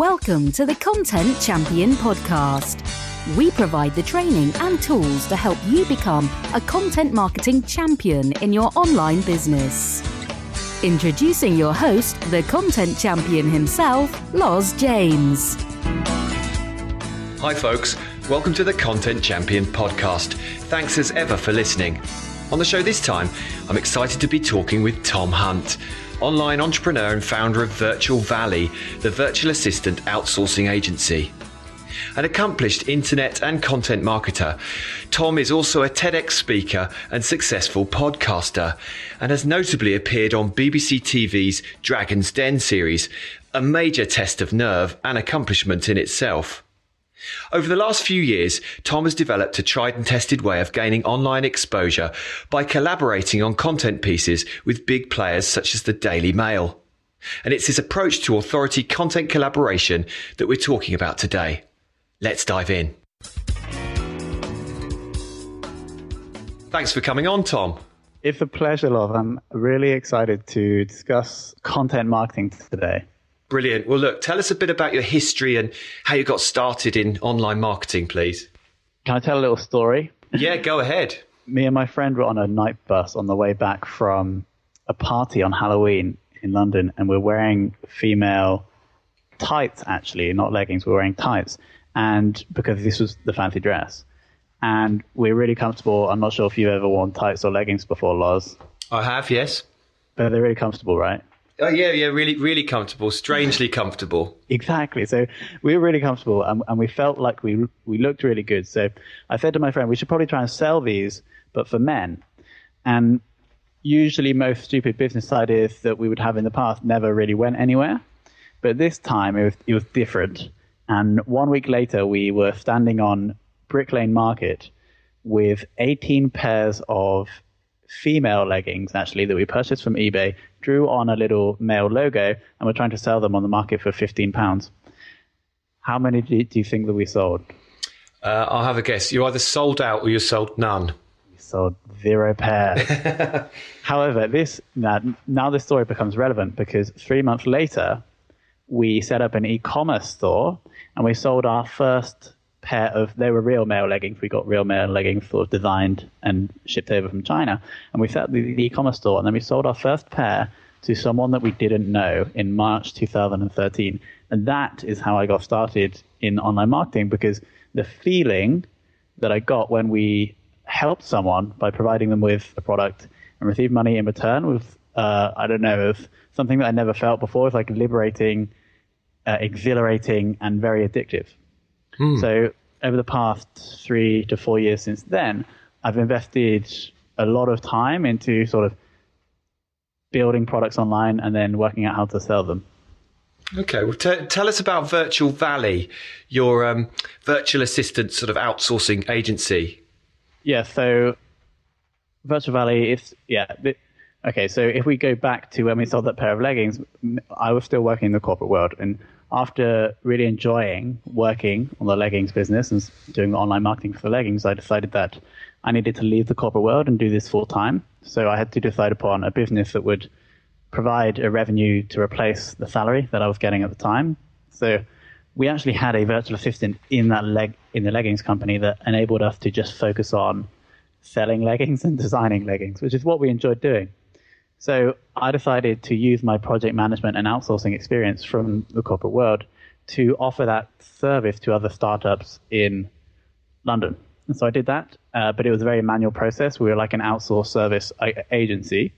Welcome to the Content Champion podcast. We provide the training and tools to help you become a content marketing champion in your online business. Introducing your host, the content champion himself, Loz James. Hi folks, welcome to the Content Champion podcast. Thanks as ever for listening. On the show this time, I'm excited to be talking with Tom Hunt, online entrepreneur and founder of Virtual Valley, the virtual assistant outsourcing agency. An accomplished internet and content marketer, Tom is also a TEDx speaker and successful podcaster, and has notably appeared on BBC TV's Dragon's Den series, a major test of nerve and accomplishment in itself. Over the last few years, Tom has developed a tried and tested way of gaining online exposure by collaborating on content pieces with big players such as the Daily Mail. And it's his approach to authority content collaboration that we're talking about today. Let's dive in. Thanks for coming on, Tom. It's a pleasure, Love. I'm really excited to discuss content marketing today. Brilliant. Well, look, tell us a bit about your history and how you got started in online marketing, please. Can I tell a little story? Yeah, go ahead. Me and my friend were on a night bus on the way back from a party on Halloween in London, and we're wearing female tights, actually, not leggings. We're wearing tights, and because this was the fancy dress. And we're really comfortable. I'm not sure if you've ever worn tights or leggings before, Loz. I have, yes. But they're really comfortable, right? Oh, yeah, really comfortable, strangely comfortable. Exactly. So we were really comfortable, and we felt like we looked really good. So I said to my friend, we should probably try and sell these, but for men. And usually most stupid business ideas that we would have in the past never really went anywhere. But this time it was different. And 1 week later, we were standing on Brick Lane Market with 18 pairs of female leggings, actually, that we purchased from eBay, drew on a little male logo, and we're trying to sell them on the market for £15. How many do you think that we sold? I'll have a guess. You either sold out or you sold none. We sold 0 pairs. However, now this story becomes relevant because 3 months later, we set up an e-commerce store and we sold our first pair of, they were real male leggings. We got real male leggings sort of designed and shipped over from China. And we set up the e-commerce store, and then we sold our first pair to someone that we didn't know in March 2013. And that is how I got started in online marketing, because the feeling that I got when we helped someone by providing them with a product and received money in return was, something that I never felt before. It's like liberating, exhilarating, and very addictive. So over the past 3 to 4 years since then, I've invested a lot of time into sort of building products online and then working out how to sell them. Okay, well, tell us about Virtual Valley, your virtual assistant sort of outsourcing agency. Yeah, so Virtual Valley is, okay, so if we go back to when we sold that pair of leggings, I was still working in the corporate world, and after really enjoying working on the leggings business and doing online marketing for the leggings, I decided that I needed to leave the corporate world and do this full time. So I had to decide upon a business that would provide a revenue to replace the salary that I was getting at the time. So we actually had a virtual assistant in the leggings company that enabled us to just focus on selling leggings and designing leggings, which is what we enjoyed doing. So I decided to use my project management and outsourcing experience from the corporate world to offer that service to other startups in London. And so I did that, but it was a very manual process. We were like an outsourced service agency.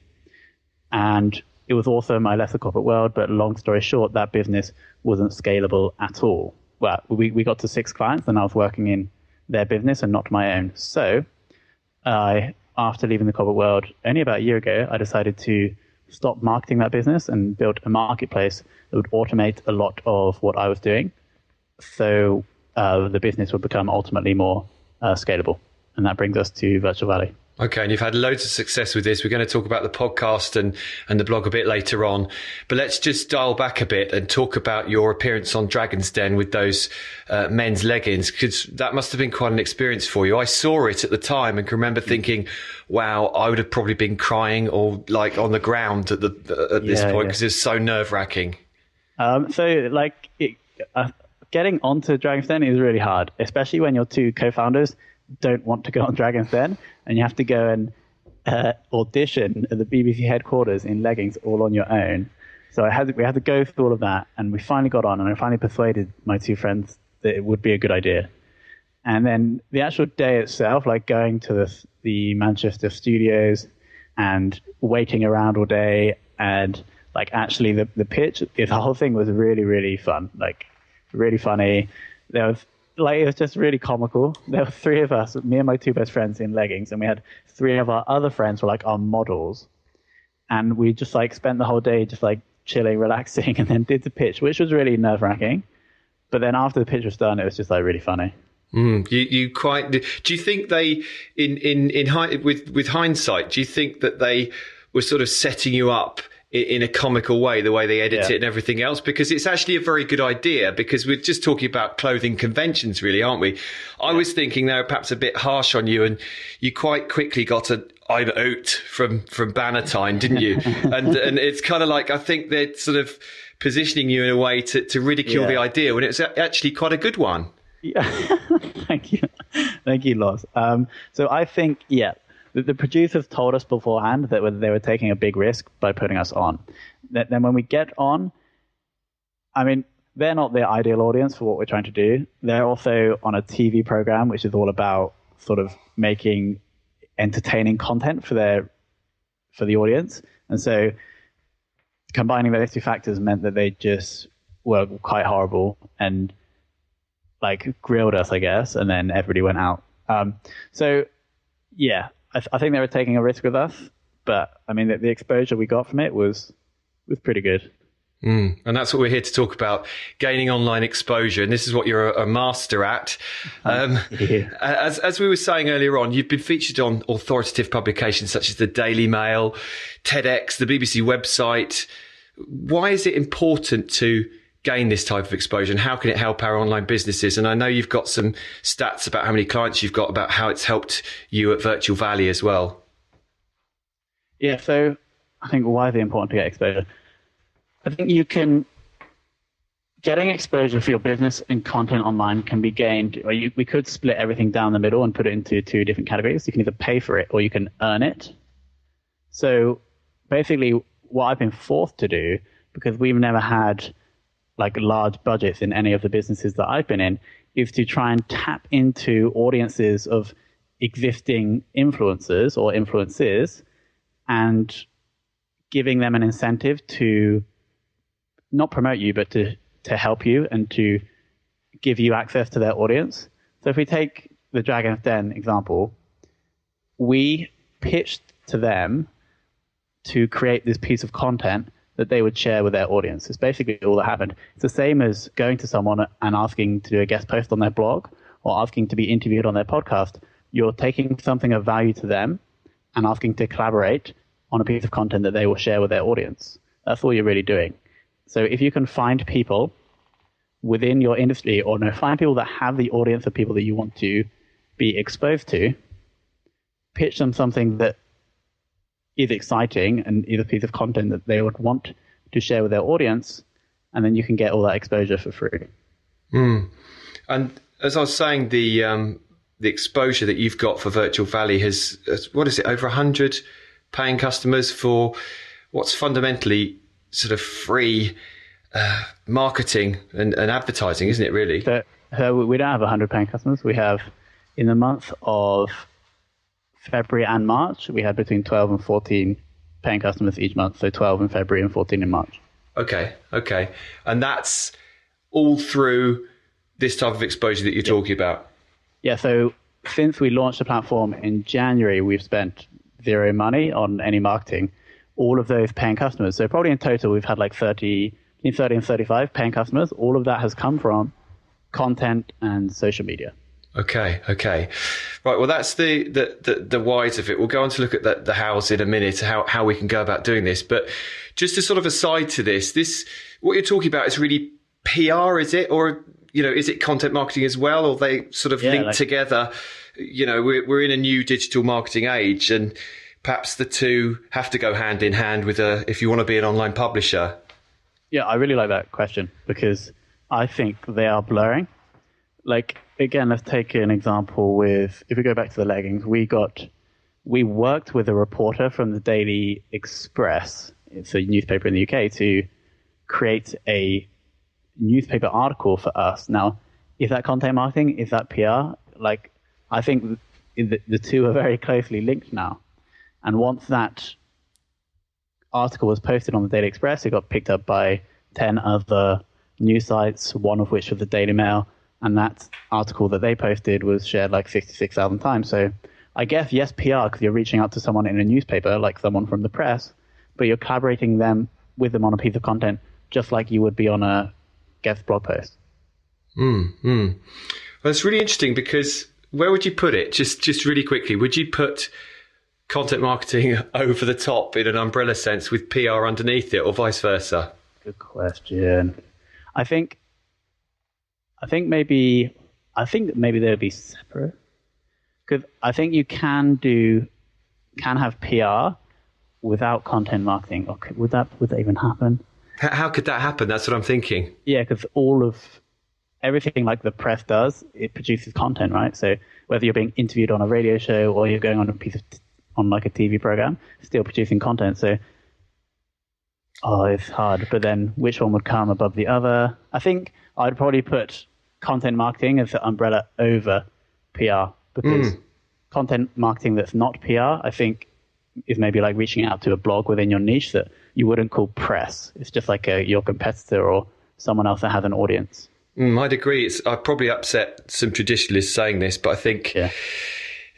And it was also my lesser corporate world, but long story short, that business wasn't scalable at all. Well, we got to 6 clients and I was working in their business and not my own. So after leaving the corporate world only about a year ago, I decided to stop marketing that business and build a marketplace that would automate a lot of what I was doing. So the business would become ultimately more scalable. And that brings us to Virtual Valley. Okay, and you've had loads of success with this. We're going to talk about the podcast and the blog a bit later on. But let's just dial back a bit and talk about your appearance on Dragon's Den with those men's leggings, because that must have been quite an experience for you. I saw it at the time and can remember thinking, wow, I would have probably been crying or like on the ground at this point because it's so nerve-wracking. So like getting onto Dragon's Den is really hard, especially when your two co-founders don't want to go on Dragon's Den, and you have to go and audition at the BBC headquarters in leggings all on your own. So we had to go through all of that, and we finally got on, and I finally persuaded my two friends that it would be a good idea. And then the actual day itself, like going to the Manchester studios and waiting around all day, and like actually the pitch, the whole thing was really, really fun, like really funny. There was like, it was just really comical. There were three of us, me and my two best friends in leggings, and we had three of our other friends were like our models. And we just like spent the whole day just like chilling, relaxing, and then did the pitch, which was really nerve-wracking. But then after the pitch was done, it was just like really funny. You quite. Do you think they, with hindsight, do you think that they were sort of setting you up in a comical way, the way they edit it and everything else? Because it's actually a very good idea, because we're just talking about clothing conventions, really, aren't we? I was thinking they were perhaps a bit harsh on you, and you quite quickly got a "I'm out" from Bannatyne, didn't you? and it's kind of like, I think they're sort of positioning you in a way to ridicule the idea when it's actually quite a good one. Yeah, thank you, Loz. So I think, the producers told us beforehand that they were taking a big risk by putting us on. Then when we get on, I mean, they're not the ideal audience for what we're trying to do. They're also on a TV program, which is all about sort of making entertaining content for the audience. And so combining those two factors meant that they just were quite horrible and like grilled us, I guess, and then everybody went out. So yeah, I think they were taking a risk with us, but I mean, the exposure we got from it was pretty good. And that's what we're here to talk about, gaining online exposure. And this is what you're a master at. As we were saying earlier on, you've been featured on authoritative publications such as the Daily Mail, TEDx, the BBC website. Why is it important to gain this type of exposure, and how can it help our online businesses? And I know you've got some stats about how many clients you've got, about how it's helped you at Virtual Valley as well. Yeah, so I think why is it important to get exposure? I think getting exposure for your business and content online can be gained, or we could split everything down the middle and put it into two different categories. You can either pay for it or you can earn it. So basically what I've been forced to do, because we've never had like large budgets in any of the businesses that I've been in, is to try and tap into audiences of existing influencers or influencers and giving them an incentive to not promote you, but to help you and to give you access to their audience. So if we take the Dragon's Den example, we pitched to them to create this piece of content that they would share with their audience. It's basically all that happened. It's the same as going to someone and asking to do a guest post on their blog or asking to be interviewed on their podcast. You're taking something of value to them and asking to collaborate on a piece of content that they will share with their audience. That's all you're really doing. So if you can find people within your industry, or find people that have the audience of people that you want to be exposed to, pitch them something that is exciting and is a piece of content that they would want to share with their audience, and then you can get all that exposure for free. And as I was saying, the exposure that you've got for Virtual Valley has what is it, over 100 paying customers for what's fundamentally sort of free marketing and advertising, isn't it, really? So we don't have 100 paying customers. We have, in the month of February and March, we had between 12 and 14 paying customers each month. So 12 in February and 14 in March. Okay. And that's all through this type of exposure that you're talking about? Yeah, so since we launched the platform in January, we've spent zero money on any marketing. All of those paying customers. So probably in total, we've had like between 30 and 35 paying customers. All of that has come from content and social media. Okay. Right. Well, that's the whys of it. We'll go on to look at the hows in a minute, how we can go about doing this. But just as sort of aside to this, what you're talking about is really PR, is it? Or, is it content marketing as well? Or they sort of linked together? We're in a new digital marketing age, and perhaps the two have to go hand in hand with if you want to be an online publisher. Yeah, I really like that question, because I think they are blurring. Like, again, let's take an example with, if we go back to the leggings, we worked with a reporter from the Daily Express, it's a newspaper in the UK, to create a newspaper article for us. Now, is that content marketing? Is that PR? Like, I think the two are very closely linked now. And once that article was posted on the Daily Express, it got picked up by 10 other news sites, one of which was the Daily Mail. And that article that they posted was shared like 66,000 times. So I guess, yes, PR, because you're reaching out to someone in a newspaper, like someone from the press, but you're collaborating with them on a piece of content, just like you would be on a guest blog post. Well, it's really interesting because where would you put it? Just really quickly, would you put content marketing over the top in an umbrella sense with PR underneath it, or vice versa? Good question. I think maybe they'll be separate, because I think you can have PR without content marketing. Okay, would that even happen? How could that happen? That's what I'm thinking. Yeah, because everything like the press does, it produces content, right? So whether you're being interviewed on a radio show or you're going on on like a TV program, still producing content. So, it's hard. But then which one would come above the other? I think I'd probably put content marketing as the umbrella over PR, because content marketing that's not PR, I think, is maybe like reaching out to a blog within your niche that you wouldn't call press. It's just like your competitor or someone else that has an audience. I'd agree. I've probably upset some traditionalists saying this, but I think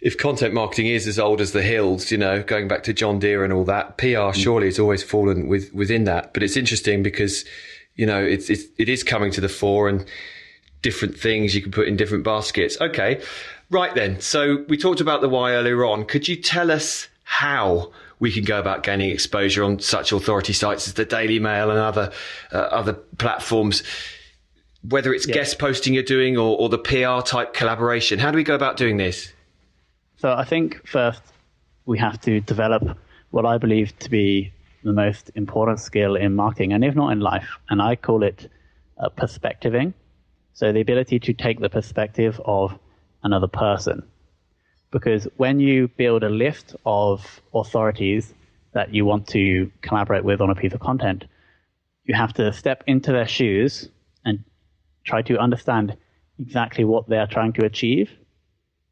if content marketing is as old as the hills, going back to John Deere and all that, PR surely has always fallen within that. But it's interesting because, it is coming to the fore, and different things you can put in different baskets. Okay, right then. So we talked about the why earlier on. Could you tell us how we can go about gaining exposure on such authority sites as the Daily Mail and other platforms, whether it's guest posting you're doing or the PR type collaboration? How do we go about doing this? So I think first we have to develop what I believe to be the most important skill in marketing, and if not in life, and I call it perspectiving. So the ability to take the perspective of another person. Because when you build a list of authorities that you want to collaborate with on a piece of content, you have to step into their shoes and try to understand exactly what they are trying to achieve.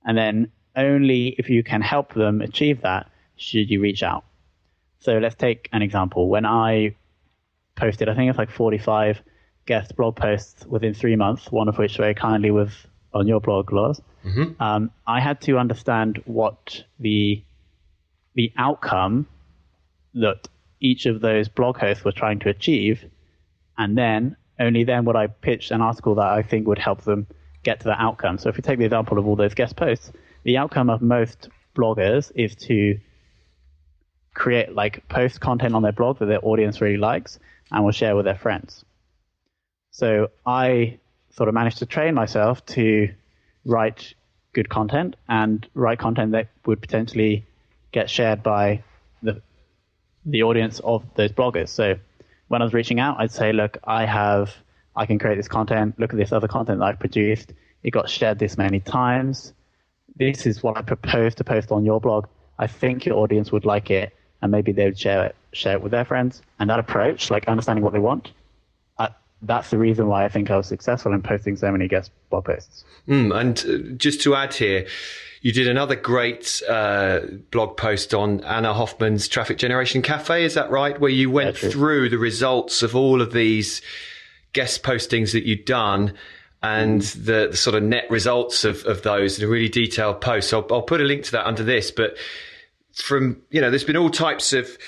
And then only if you can help them achieve that should you reach out. So let's take an example. When I posted, I think it's like 45 guest blog posts within 3 months, one of which very kindly was on your blog, Lars. I had to understand what the outcome that each of those blog hosts were trying to achieve, and then only then would I pitch an article that I think would help them get to that outcome. So if we take the example of all those guest posts, the outcome of most bloggers is to post content on their blog that their audience really likes and will share with their friends. So I sort of managed to train myself to write good content and write content that would potentially get shared by the audience of those bloggers. So when I was reaching out, I'd say, look, I can create this content. Look at this other content that I've produced. It got shared this many times. This is what I propose to post on your blog. I think your audience would like it, and maybe they would share it with their friends. And that approach, like understanding what they want, that's the reason why I think I was successful in posting so many guest blog posts. And just to add here, you did another great blog post on Anna Hoffman's Traffic Generation Cafe, is that right? Where you went through the results of all of these guest postings that you'd done and the sort of net results of those in a really detailed post. So I'll put a link to that under this. But there's been all types of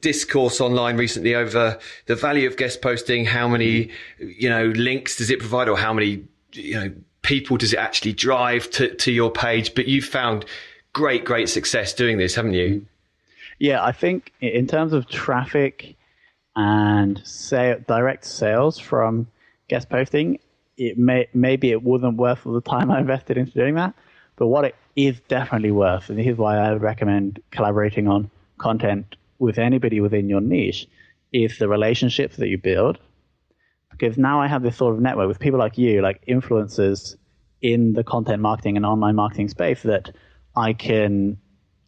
discourse online recently over the value of guest posting. How many, links does it provide, or how many, people does it actually drive to your page? But you've found great success doing this, haven't you? Yeah, I think in terms of traffic and direct sales from guest posting, maybe it wasn't worth the time I invested into doing that. But what it is definitely worth, and here's why I recommend collaborating on content with anybody within your niche, is the relationships that you build. because now I have this sort of network with people like you, like influencers in the content marketing and online marketing space, that I can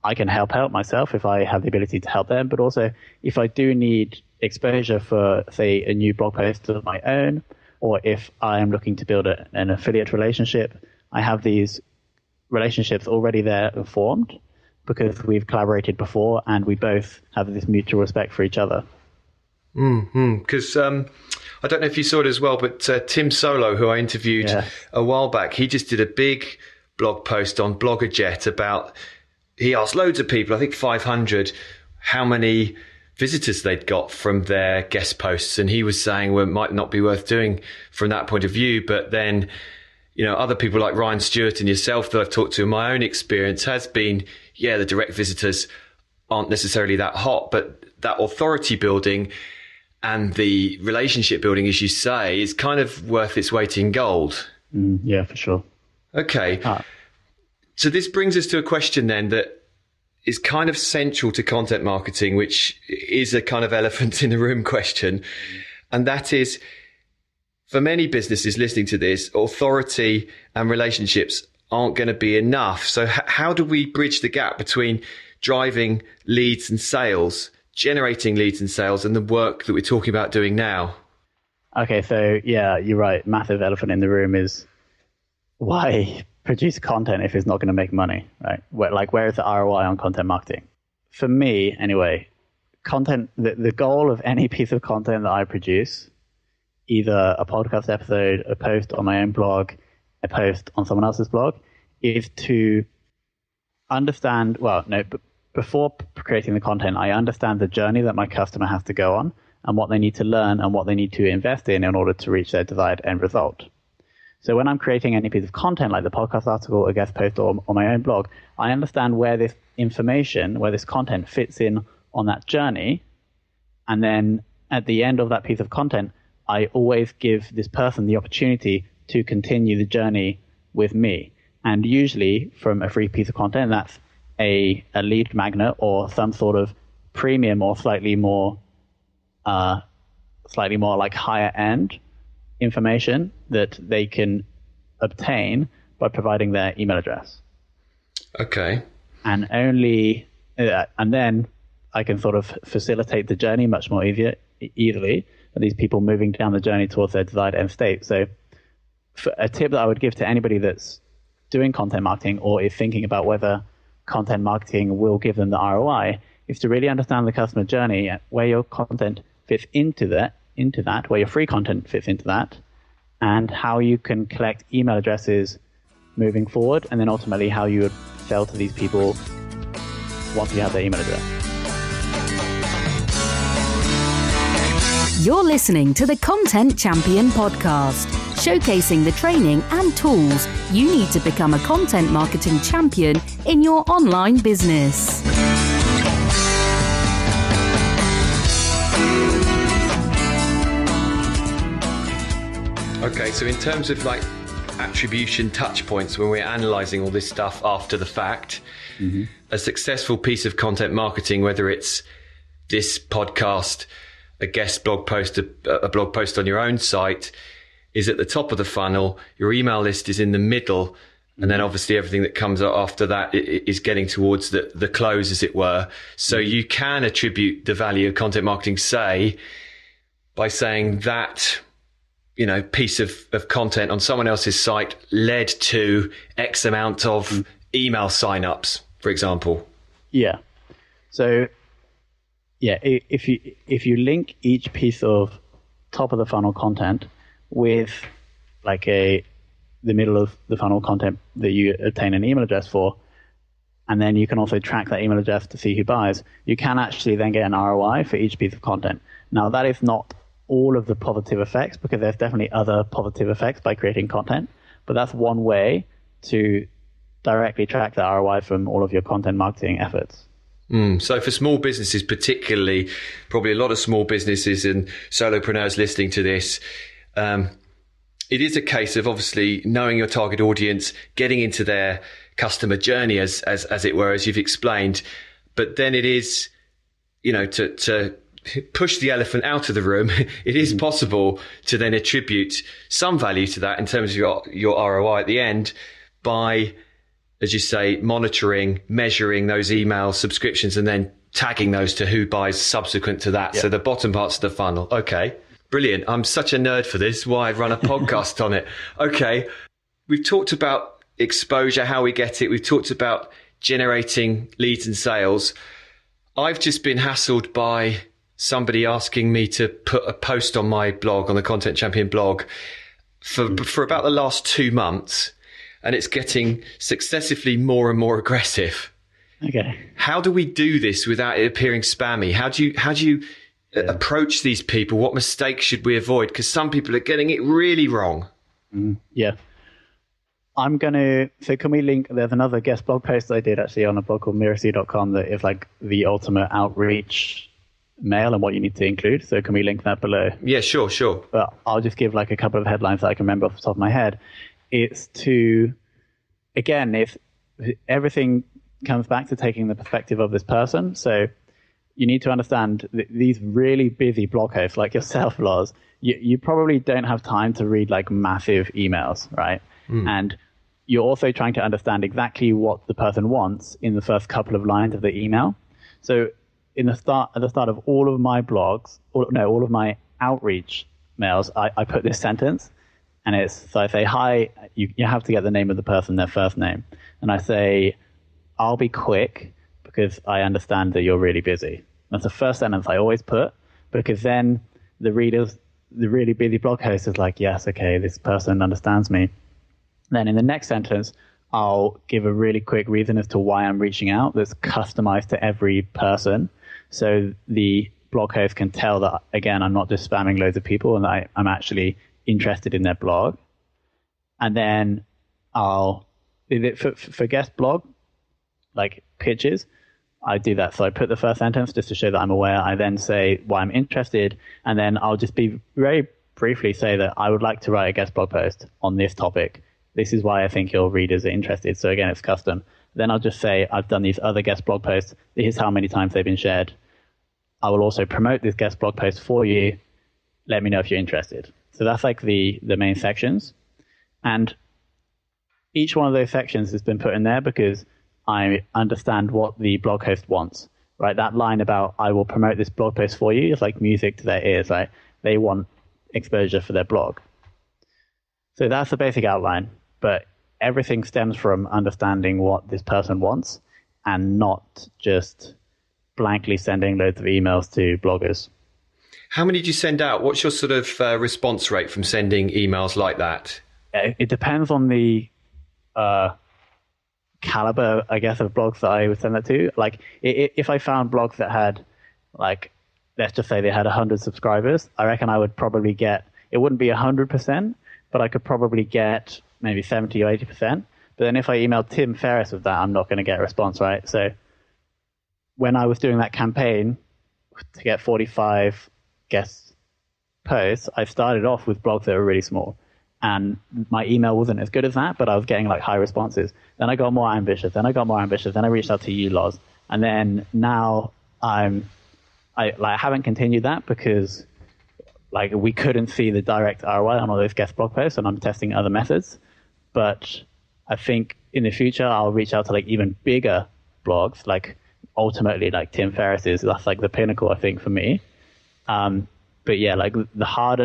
help out myself if I have the ability to help them. But also if I do need exposure for, say, a new blog post of my own, or if I am looking to build an affiliate relationship, I have these relationships already there and formed because we've collaborated before and we both have this mutual respect for each other. Because I don't know if you saw it as well, but Tim Solo, who I interviewed a while back, he just did a big blog post on BloggerJet about, he asked loads of people, I think 500, how many visitors they'd got from their guest posts. And he was saying, well, it might not be worth doing from that point of view. But then, you know, other people like Ryan Stewart and yourself that I've talked to in my own experience has been, the direct visitors aren't necessarily that hot, but that authority building and the relationship building, as you say, is kind of worth its weight in gold. Yeah, for sure. Okay. So this brings us to a question then that is kind of central to content marketing, which is a kind of elephant in the room question. And that is, for many businesses listening to this, authority and relationships aren't going to be enough. So how do we bridge the gap between driving leads and sales, generating leads and sales, and the work that we're talking about doing now? Okay, so you're right. Massive elephant in the room is, why produce content if it's not going to make money, right? Where is the ROI on content marketing? For me, anyway, content, the goal of any piece of content that I produce, either a podcast episode, a post on my own blog, a post on someone else's blog, is to understand, before creating the content, I understand the journey that my customer has to go on and what they need to learn and what they need to invest in order to reach their desired end result. So when I'm creating any piece of content, like the podcast article, a guest post, or my own blog, I understand where this information, where this content fits in on that journey. And then at the end of that piece of content, I always give this person the opportunity to continue the journey with me. And usually from a free piece of content, that's a lead magnet or some sort of premium or slightly more like higher end information that they can obtain by providing their email address. Okay. And then I can sort of facilitate the journey much more easily for these people moving down the journey towards their desired end state. So a tip that I would give to anybody that's doing content marketing or is thinking about whether content marketing will give them the ROI is to really understand the customer journey, where your content fits into that, where your free content fits into that, and how you can collect email addresses moving forward, and then ultimately how you would sell to these people once you have their email address. You're listening to the Content Champion podcast, showcasing the training and tools you need to become a content marketing champion in your online business. Okay, so in terms of like attribution touch points, when we're analyzing all this stuff after the fact, a successful piece of content marketing, whether it's this podcast, a guest blog post, a blog post on your own site, is at the top of the funnel. Your email list is in the middle. And then obviously everything that comes after that is getting towards the close, as it were. So you can attribute the value of content marketing, say, by saying that, piece of content on someone else's site led to X amount of email signups, for example. Yeah. So, if you link each piece of top of the funnel content with like the middle of the funnel content that you obtain an email address for, and then you can also track that email address to see who buys, you can actually then get an ROI for each piece of content. Now, that is not all of the positive effects, because there's definitely other positive effects by creating content, but that's one way to directly track the ROI from all of your content marketing efforts. So for small businesses particularly, probably a lot of small businesses and solopreneurs listening to this, it is a case of obviously knowing your target audience, getting into their customer journey as it were, as you've explained. But then it is, to push the elephant out of the room, it is possible to then attribute some value to that in terms of your ROI at the end by, as you say, monitoring, measuring those email subscriptions and then tagging those to who buys subsequent to that. Yeah. So the bottom parts of the funnel. Okay, brilliant. I'm such a nerd for this. Why I've run a podcast on it. Okay, we've talked about exposure, how we get it. We've talked about generating leads and sales. I've just been hassled by somebody asking me to put a post on my blog, on the Content Champion blog, for about the last 2 months, and it's getting successively more and more aggressive. Okay. How do we do this without it appearing spammy? How do you approach these people? What mistakes should we avoid? Because some people are getting it really wrong. Yeah. So can we link, there's another guest blog post I did actually on a blog called miracy.com that is like the ultimate outreach mail and what you need to include. So can we link that below? Yeah, sure. But I'll just give like a couple of headlines that I can remember off the top of my head. It's to, again, if everything comes back to taking the perspective of this person. So you need to understand these really busy blog hosts like yourself, Loz, you probably don't have time to read like massive emails, right? And you're also trying to understand exactly what the person wants in the first couple of lines of the email. So at the start of all of my blogs, all of my outreach mails, I put this sentence, and so I say, hi, you have to get the name of the person, their first name. And I say, I'll be quick because I understand that you're really busy. That's the first sentence I always put, because then the really busy blog host is like, yes, okay, this person understands me. Then in the next sentence, I'll give a really quick reason as to why I'm reaching out that's customized to every person. So the blog host can tell that, again, I'm not just spamming loads of people and that I'm actually interested in their blog. And then for guest blog, like pitches, I do that. So I put the first sentence just to show that I'm aware. I then say why I'm interested. And then I'll just be very briefly say that I would like to write a guest blog post on this topic. This is why I think your readers are interested. So again, it's custom. Then I'll just say, I've done these other guest blog posts. Here's how many times they've been shared. I will also promote this guest blog post for you. Let me know if you're interested. So that's like the main sections. And each one of those sections has been put in there because I understand what the blog host wants, right? That line about, I will promote this blog post for you is like music to their ears, right? They want exposure for their blog. So that's the basic outline, but everything stems from understanding what this person wants and not just blankly sending loads of emails to bloggers. How many do you send out? What's your sort of response rate from sending emails like that? It depends on the caliber, I guess, of blogs that I would send that to. Like, if I found blogs that had, like, let's just say they had 100 subscribers, I reckon I would probably get, it wouldn't be 100%, but I could probably get maybe 70 or 80%. But then if I emailed Tim Ferriss with that, I'm not going to get a response, right? So when I was doing that campaign to get 45 guest posts, I started off with blogs that were really small. And my email wasn't as good as that, but I was getting like high responses. Then I got more ambitious. Then I reached out to you, Loz. And then now I haven't continued that because like we couldn't see the direct ROI on all those guest blog posts, and I'm testing other methods. But I think in the future I'll reach out to like even bigger blogs, like ultimately like Tim Ferriss's. That's like the pinnacle, I think, for me. But yeah, like the higher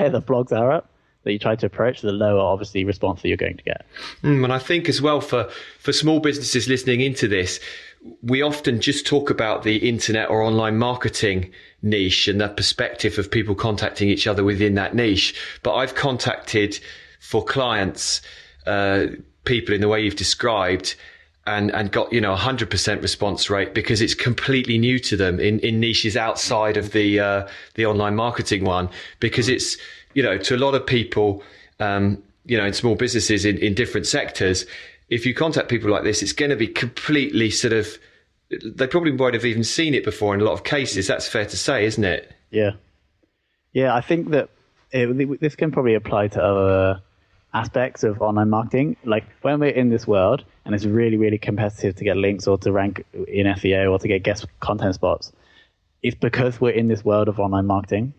the blogs are up that you try to approach, the lower obviously response that you're going to get. And I think as well for small businesses listening into this, we often just talk about the internet or online marketing niche and the perspective of people contacting each other within that niche. But I've contacted for clients, people in the way you've described, and got, 100% response rate because it's completely new to them in niches outside of the online marketing one, because it's, to a lot of people, in small businesses in different sectors, if you contact people like this, it's going to be completely they probably won't have even seen it before in a lot of cases. That's fair to say, isn't it? Yeah. Yeah, I think that this can probably apply to other aspects of online marketing. Like when we're in this world and it's really, really competitive to get links or to rank in SEO or to get guest content spots, it's because we're in this world of online marketing.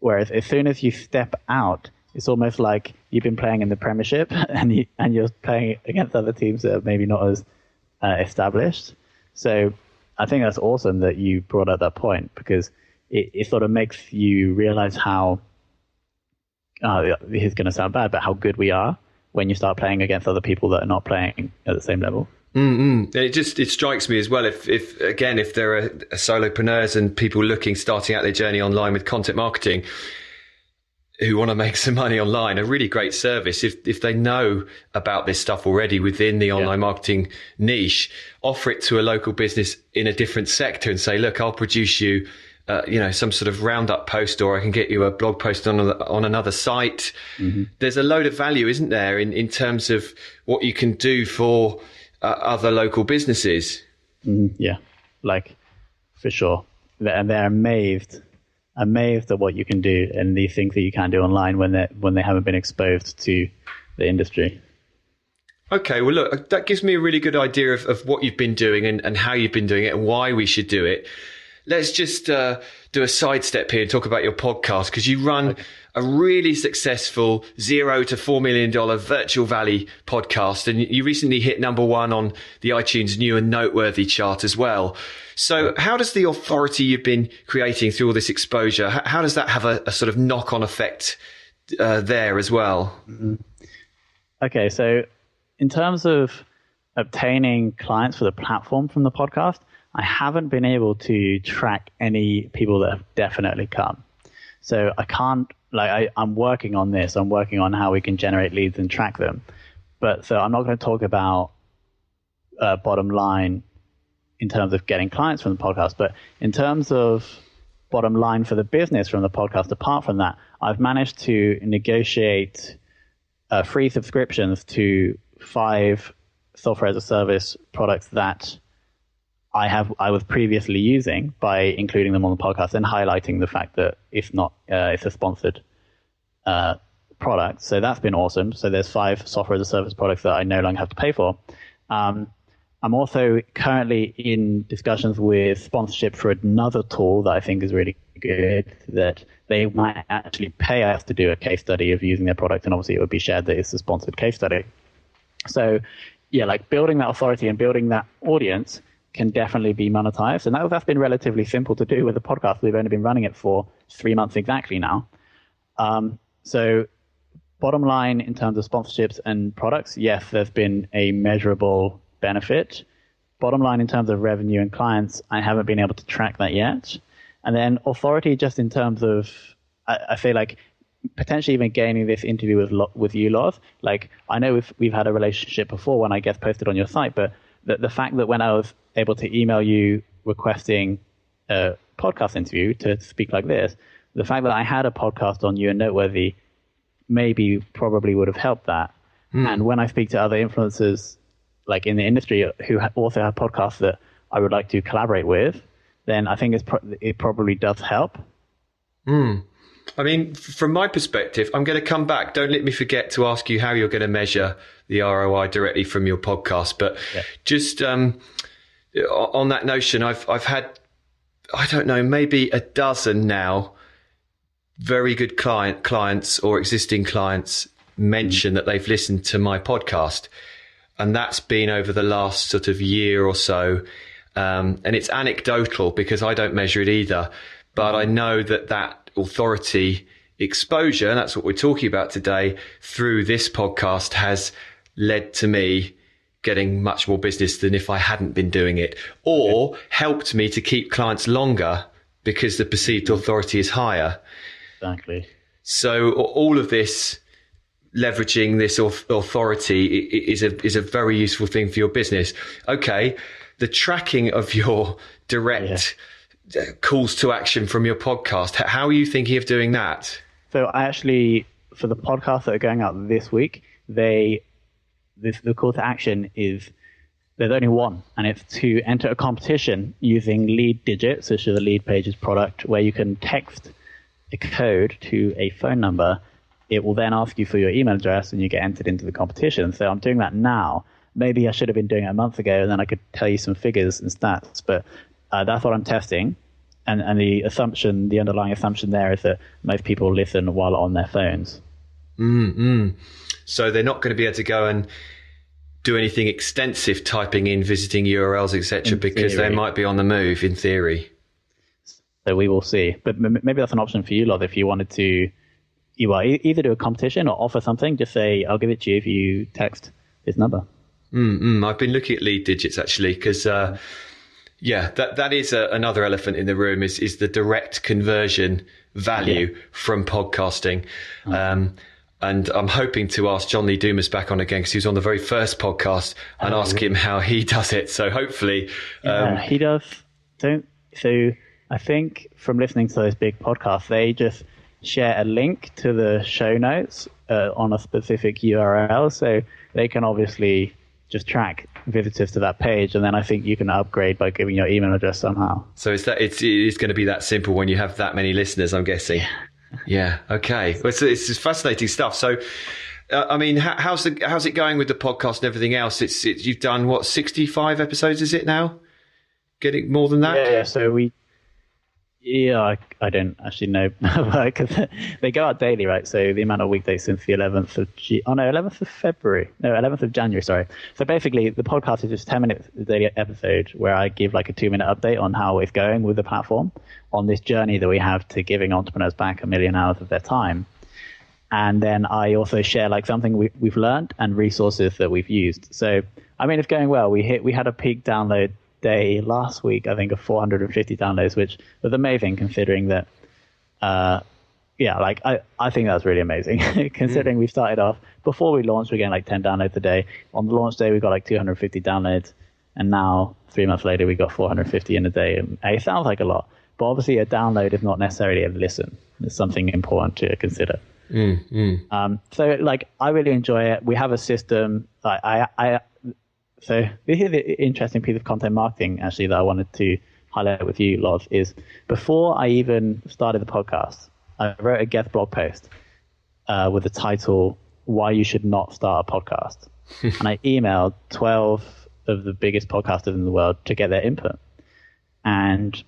Whereas as soon as you step out, it's almost like you've been playing in the Premiership and you're playing against other teams that are maybe not as established. So I think that's awesome that you brought up that point, because it sort of makes you realize how, this is going to sound bad, but how good we are when you start playing against other people that are not playing at the same level. Mm-hmm. It strikes me as well, if there are solopreneurs and people starting out their journey online with content marketing who want to make some money online, a really great service, if they know about this stuff already within the online marketing niche, offer it to a local business in a different sector and say, look, I'll produce you some sort of roundup post, or I can get you a blog post on another site. Mm-hmm. There's a load of value, isn't there, in terms of what you can do for other local businesses. Yeah, like, for sure. And they're amazed at what you can do and the things that you can do online when they haven't been exposed to the industry. Okay, well, look, that gives me a really good idea of what you've been doing and how you've been doing it and why we should do it. Let's just do a sidestep here and talk about your podcast, because you run a really successful $0 to $4 million Virtual Valley podcast, and you recently hit #1 on the iTunes New and Noteworthy chart as well. So how does the authority you've been creating through all this exposure, how does that have a sort of knock-on effect there as well? Mm-hmm. Okay, so in terms of obtaining clients for the platform from the podcast, I haven't been able to track any people that have definitely come. So I can't, I'm working on this. I'm working on how we can generate leads and track them. But so I'm not going to talk about bottom line in terms of getting clients from the podcast. But in terms of bottom line for the business from the podcast, apart from that, I've managed to negotiate free subscriptions to 5 software as a service products that I was previously using, by including them on the podcast and highlighting the fact that it's a sponsored product. So that's been awesome. So there's 5 software as a service products that I no longer have to pay for. I'm also currently in discussions with sponsorship for another tool that I think is really good, that they might actually pay us to do a case study of using their product, and obviously it would be shared that it's a sponsored case study. So yeah, like building that authority and building that audience can definitely be monetized. And that's been relatively simple to do with the podcast. We've only been running it for 3 months exactly now. So bottom line in terms of sponsorships and products, yes, there's been a measurable benefit. Bottom line in terms of revenue and clients, I haven't been able to track that yet. And then authority, just in terms of, I feel like potentially even gaining this interview with you, Loz. Like, I know we've had a relationship before when I guest posted on your site, but the fact that when I was able to email you requesting a podcast interview to speak like this, the fact that I had a podcast on you and Noteworthy probably would have helped that. And when I speak to other influencers like in the industry who also have podcasts that I would like to collaborate with, then I think it probably does help. I mean, from my perspective, I'm going to come back. Don't let me forget to ask you how you're going to measure the ROI directly from your podcast. But just on that notion, I've had, I don't know, maybe a dozen now very good clients or existing clients mention that they've listened to my podcast. And that's been over the last sort of year or so. And it's anecdotal because I don't measure it either. But I know that authority exposure, and that's what we're talking about today, through this podcast has led to me getting much more business than if I hadn't been doing it, or helped me to keep clients longer because the perceived authority is higher. Exactly. So all of this, leveraging this authority is a very useful thing for your business. Okay, the tracking of your direct calls to action from your podcast, how are you thinking of doing that? So I actually, for the podcasts that are going out this week, the call to action is, there's only one, and it's to enter a competition using lead digits, which is the Lead Pages product, where you can text a code to a phone number. It will then ask you for your email address and you get entered into the competition. So I'm doing that now. Maybe I should have been doing it a month ago, and then I could tell you some figures and stats, but that's what I'm testing. and the underlying assumption there is that most people listen while on their phones. So they're not going to be able to go and do anything extensive typing in, visiting URLs, etc., because they might be on the move in theory. So we will see. But maybe that's an option for you, Lot, if you wanted to either do a competition or offer something. Just say, I'll give it to you if you text this number. I've been looking at lead digits, actually, because, that is another elephant in the room is the direct conversion value from podcasting. And I'm hoping to ask John Lee Dumas back on again, because he was on the very first podcast, and ask him how he does it. So hopefully... he does. So I think from listening to those big podcasts, they just share a link to the show notes on a specific URL. So they can obviously just track visitors to that page. And then I think you can upgrade by giving your email address somehow. So it's going to be that simple when you have that many listeners, I'm guessing. Yeah. Okay. Well, it's fascinating stuff. So, I mean, how's it going with the podcast and everything else? You've done 65 episodes, is it now? Getting more than that? Yeah. So I don't actually know because they go out daily, right? So the amount of weekdays since the 11th of January, sorry. So basically the podcast is just 10 minutes a daily episode where I give like a 2-minute update on how it's going with the platform on this journey that we have to giving entrepreneurs back 1 million hours of their time. And then I also share like something we've learned and resources that we've used. So, I mean, it's going well. We had a peak download day last week, I think, of 450 downloads, which was amazing considering that I think that's really amazing considering we started off before we launched, we're getting like 10 downloads a day. On the launch day we got like 250 downloads, and now 3 months later we got 450 in a day. And it sounds like a lot, but obviously a download is not necessarily a listen. It's something important to consider. So like I really enjoy it. We have a system. So this is the interesting piece of content marketing, actually, that I wanted to highlight with you, Lodge, is before I even started the podcast, I wrote a guest blog post with the title, Why You Should Not Start a Podcast. And I emailed 12 of the biggest podcasters in the world to get their input. And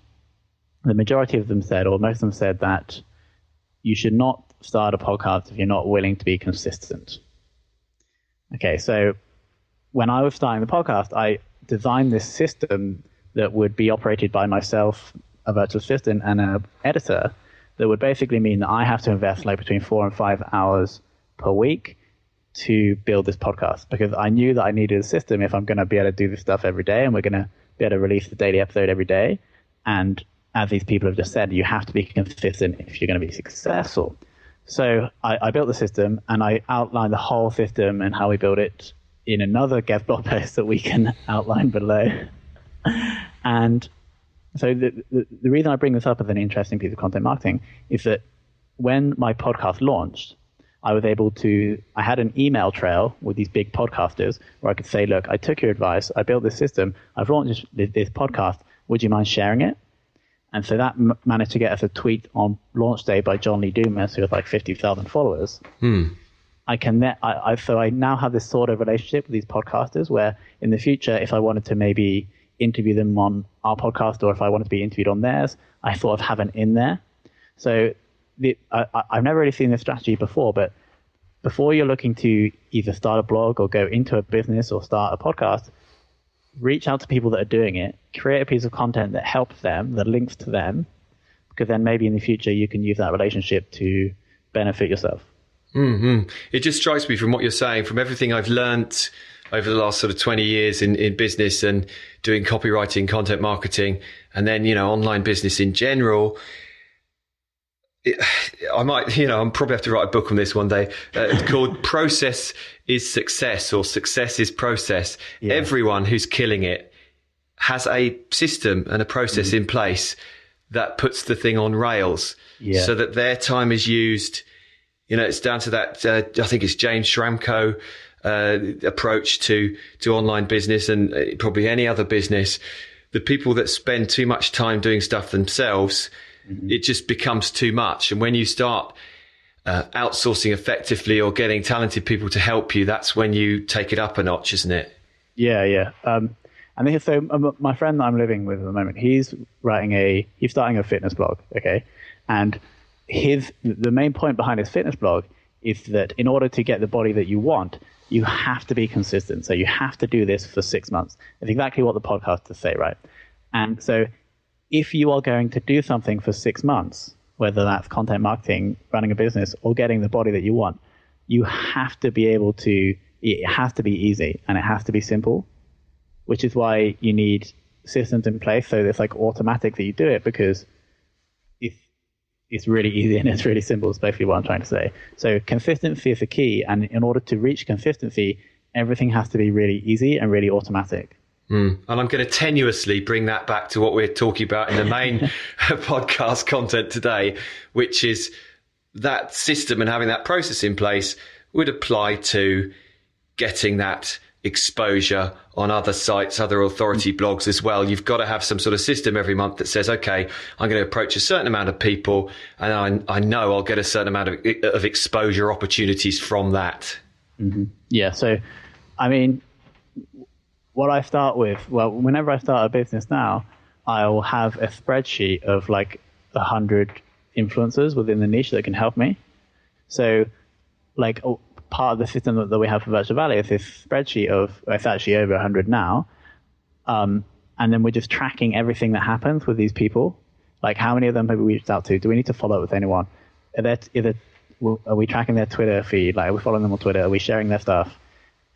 the majority of them said, or most of them said, that you should not start a podcast if you're not willing to be consistent. Okay, so when I was starting the podcast, I designed this system that would be operated by myself, a virtual assistant, and an editor that would basically mean that I have to invest like between 4 and 5 hours per week to build this podcast, because I knew that I needed a system if I'm going to be able to do this stuff every day, and we're going to be able to release the daily episode every day. And as these people have just said, you have to be consistent if you're going to be successful. So I built the system, and I outlined the whole system and how we build it in another guest blog post that we can outline below. And so the reason I bring this up as an interesting piece of content marketing is that when my podcast launched, I had an email trail with these big podcasters where I could say, look, I took your advice, I built this system, I've launched this podcast, would you mind sharing it? And so that managed to get us a tweet on launch day by John Lee Dumas, who has like 50,000 followers. So I now have this sort of relationship with these podcasters where in the future, if I wanted to maybe interview them on our podcast, or if I wanted to be interviewed on theirs, I sort of have an in there. So I've never really seen this strategy before, but before you're looking to either start a blog or go into a business or start a podcast, reach out to people that are doing it, create a piece of content that helps them, that links to them, because then maybe in the future you can use that relationship to benefit yourself. It just strikes me from what you're saying, from everything I've learnt over the last sort of 20 years in business and doing copywriting, content marketing, and then, online business in general. I'm probably have to write a book on this one day. It's called Process is Success, or Success is Process. Yeah. Everyone who's killing it has a system and a process in place that puts the thing on rails so that their time is used. It's down to that, I think it's James Schramko approach to online business, and probably any other business. The people that spend too much time doing stuff themselves, it just becomes too much. And when you start outsourcing effectively or getting talented people to help you, that's when you take it up a notch, isn't it? Yeah. And this, my friend that I'm living with at the moment, he's starting a fitness blog, okay? And the main point behind his fitness blog is that in order to get the body that you want, you have to be consistent. So you have to do this for 6 months. It's exactly what the podcasters say, right? And so if you are going to do something for 6 months, whether that's content marketing, running a business, or getting the body that you want, you have to be able to, it has to be easy and it has to be simple, which is why you need systems in place. So it's like automatic that you do it, because it's really easy and it's really simple. Is basically what I'm trying to say. So consistency is the key. And in order to reach consistency, everything has to be really easy and really automatic. And I'm going to tenuously bring that back to what we're talking about in the main podcast content today, which is that system and having that process in place would apply to getting that exposure on other sites, other authority blogs as well. You've got to have some sort of system every month that says, okay, I'm going to approach a certain amount of people and I know I'll get a certain amount of exposure opportunities from that. Mm-hmm. Yeah. So, I mean, what I start with, well, whenever I start a business now, I'll have a spreadsheet of like 100 influencers within the niche that can help me. So like part of the system that we have for Virtual Valley is this spreadsheet of, it's actually over 100 now. And then we're just tracking everything that happens with these people. Like how many of them have we reached out to? Do we need to follow up with anyone? Are we tracking their Twitter feed? Like are we following them on Twitter? Are we sharing their stuff?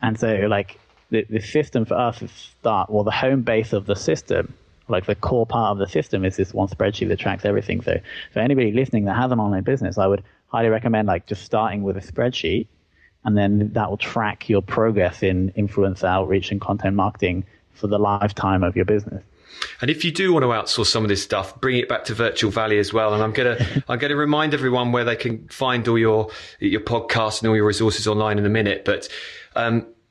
And so like the system for us is the home base of the system, like the core part of the system is this one spreadsheet that tracks everything. So for anybody listening that has an online business, I would highly recommend like just starting with a spreadsheet, and then that will track your progress in influencer outreach and content marketing for the lifetime of your business. And if you do want to outsource some of this stuff, bring it back to Virtual Valley as well. And I'm going to remind everyone where they can find all your podcasts and all your resources online in a minute. But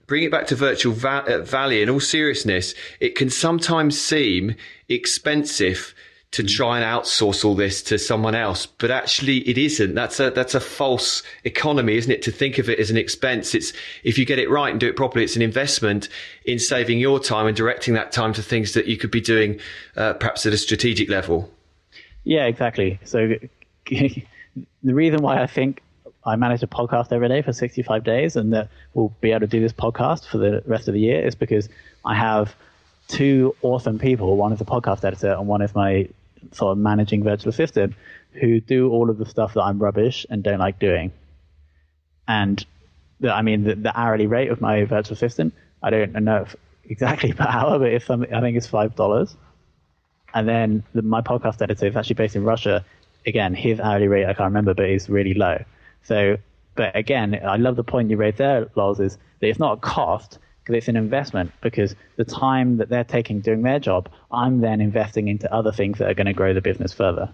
bring it back to Virtual Valley. In all seriousness, it can sometimes seem expensive to try and outsource all this to someone else, but actually it isn't. That's a false economy, isn't it? To think of it as an expense. It's, if you get it right and do it properly, it's an investment in saving your time and directing that time to things that you could be doing perhaps at a strategic level. Yeah, exactly. So the reason why I think I manage a podcast every day for 65 days and that we'll be able to do this podcast for the rest of the year is because I have two awesome people. One is a podcast editor and one is my sort of managing virtual assistant who do all of the stuff that I'm rubbish and don't like doing. And the hourly rate of my virtual assistant, I don't know exactly per hour, but I think it's $5. And then my podcast editor is actually based in Russia. Again, his hourly rate, I can't remember, but it's really low. So, but again, I love the point you raised there, Loz, is that it's not a cost, because it's an investment, because the time that they're taking doing their job, I'm then investing into other things that are going to grow the business further.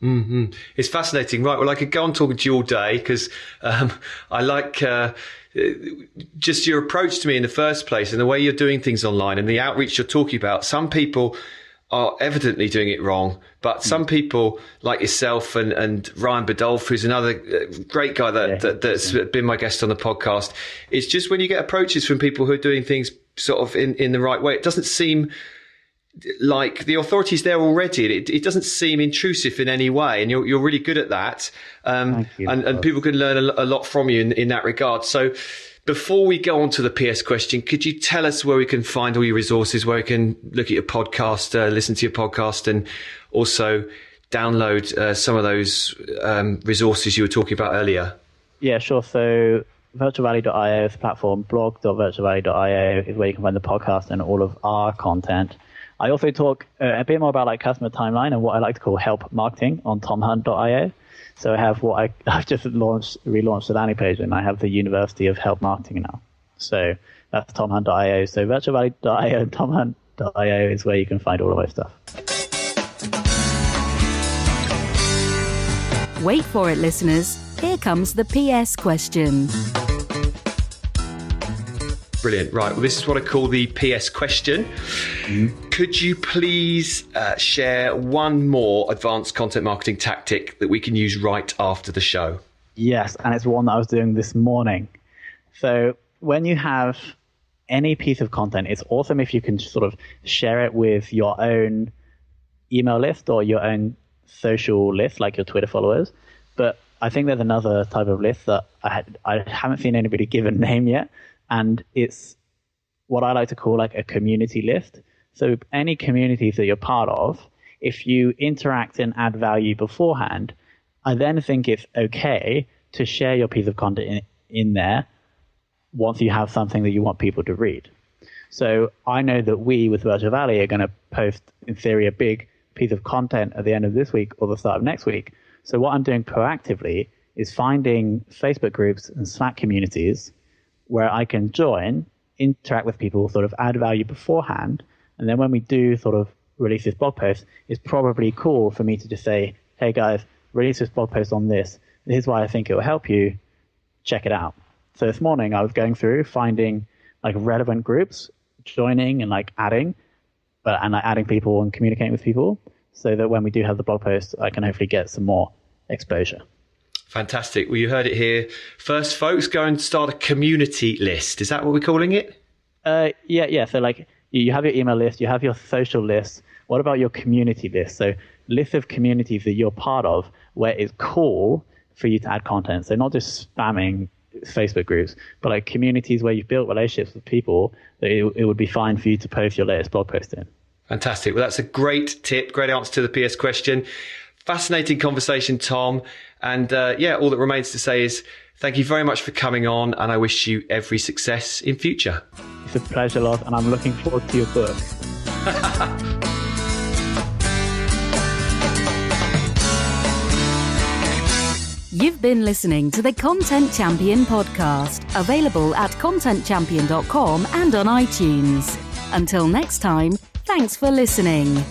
Mm-hmm. It's fascinating, right? Well, I could go on talking to you all day because I like just your approach to me in the first place and the way you're doing things online and the outreach you're talking about. Some people are evidently doing it wrong, but some people like yourself and Ryan Badolf, who's another great guy that's been my guest on the podcast. It's just when you get approaches from people who are doing things sort of in the right way, it doesn't seem like the authority's there already. It doesn't seem intrusive in any way, and you're really good at that. And people can learn a lot from you in that regard. So before we go on to the PS question, could you tell us where we can find all your resources, where we can look at your podcast, listen to your podcast, and also download some of those resources you were talking about earlier? Yeah, sure. So virtualvalley.io is the platform. blog.virtualvalley.io is where you can find the podcast and all of our content. I also talk a bit more about like customer timeline and what I like to call help marketing on tomhunt.io. So I have I've just relaunched the landing page, and I have the University of Help Marketing now. So that's tomhunt.io. So virtualvalley.io and tomhunt.io is where you can find all of my stuff. Wait for it, listeners. Here comes the PS question. Brilliant. Right. Well, this is what I call the PS question. Could you please share one more advanced content marketing tactic that we can use right after the show? Yes. And it's one that I was doing this morning. So when you have any piece of content, it's awesome if you can sort of share it with your own email list or your own social list, like your Twitter followers. But I think there's another type of list that I haven't seen anybody give a name yet, and it's what I like to call like a community list. So any communities that you're part of, if you interact and add value beforehand, I then think it's okay to share your piece of content in there once you have something that you want people to read. So I know that we with Virtual Valley are going to post, in theory, a big piece of content at the end of this week or the start of next week. So what I'm doing proactively is finding Facebook groups and Slack communities where I can join, interact with people, sort of add value beforehand. And then when we do sort of release this blog post, it's probably cool for me to just say, hey guys, release this blog post on this. Here's why I think it will help you. Check it out. So this morning I was going through finding like relevant groups, joining and like adding, and like adding people and communicating with people so that when we do have the blog post, I can hopefully get some more exposure. Fantastic. Well, you heard it here first, folks. Go and start a community list. Is that what we're calling it? Yeah. So like you have your email list, you have your social list. What about your community list? So list of communities that you're part of where it's cool for you to add content. So not just spamming Facebook groups, but like communities where you've built relationships with people that it would be fine for you to post your latest blog post in. Fantastic. Well, that's a great tip. Great answer to the PS question. Fascinating conversation, Tom. And all that remains to say is thank you very much for coming on, and I wish you every success in future. It's a pleasure, Loz, and I'm looking forward to your book. You've been listening to the Content Champion podcast, available at contentchampion.com and on iTunes. Until next time, thanks for listening.